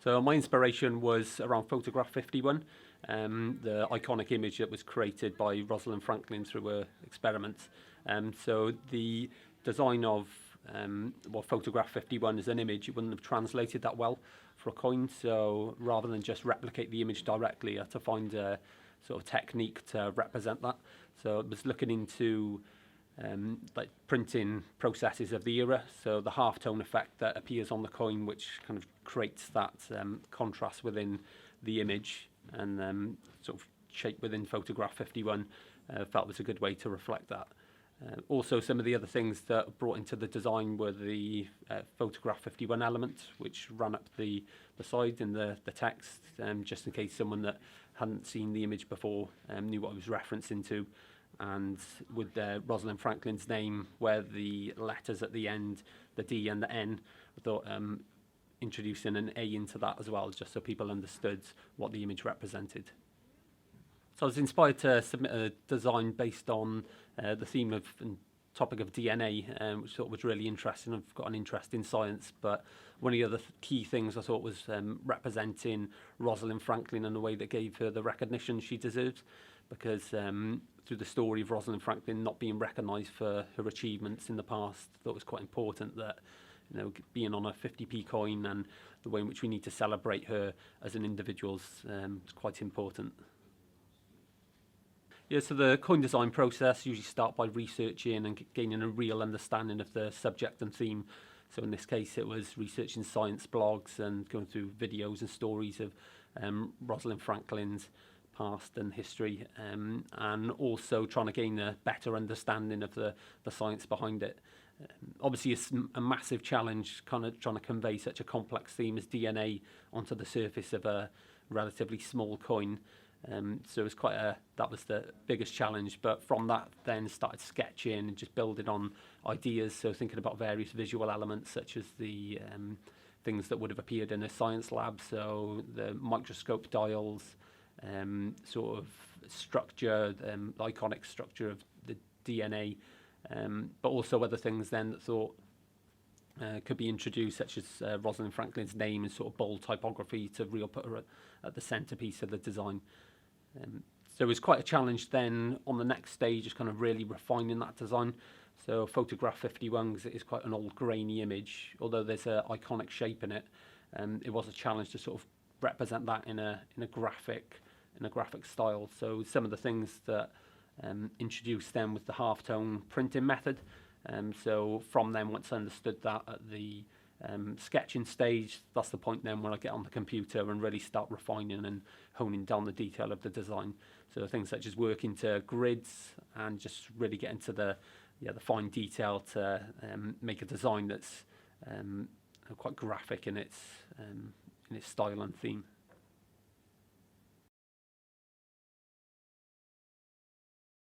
So my inspiration was around photograph 51, the iconic image that was created by Rosalind Franklin through her experiments. So the design of photograph 51 as an image, it wouldn't have translated that well for a coin. So rather than just replicate the image directly, I had to find a sort of technique to represent that. So it was looking into like printing processes of the era, so the halftone effect that appears on the coin, which kind of creates that contrast within the image, and sort of shape within photograph 51 felt was a good way to reflect that. Also, some of the other things that brought into the design were the photograph 51 element, which ran up the side in the text, just in case someone that hadn't seen the image before knew what I was referencing to. And with Rosalind Franklin's name, where the letters at the end, the D and the N, I thought introducing an A into that as well, just so people understood what the image represented. So I was inspired to submit a design based on the theme of and topic of DNA, which I thought was really interesting. I've got an interest in science, but one of the other key things I thought was representing Rosalind Franklin in a way that gave her the recognition she deserves, because through the story of Rosalind Franklin not being recognised for her achievements in the past, I thought it was quite important that, you know, being on a 50p coin and the way in which we need to celebrate her as an individual is quite important. Yeah, so the coin design process usually start by researching and gaining a real understanding of the subject and theme. So in this case, it was researching science blogs and going through videos and stories of Rosalind Franklin's past and history, and also trying to gain a better understanding of the science behind it. Obviously, it's a massive challenge kind of trying to convey such a complex theme as DNA onto the surface of a relatively small coin. So it was that was the biggest challenge, but from that then started sketching and just building on ideas, so thinking about various visual elements such as the things that would have appeared in a science lab, so the microscope dials, sort of structure, the iconic structure of the DNA, but also other things then that thought could be introduced, such as Rosalind Franklin's name and sort of bold typography to really put her at the centerpiece of the design. So it was quite a challenge then on the next stage, just kind of really refining that design. So photograph 51, because it is quite an old grainy image, although there's an iconic shape in it, it was a challenge to sort of represent that in a graphic style. So some of the things that introduced them with the halftone printing method. So from then, once I understood that at the sketching stage, that's the point then when I get on the computer and really start refining and honing down the detail of the design. So things such as working to grids and just really get into the fine detail to make a design that's quite graphic in its style and theme.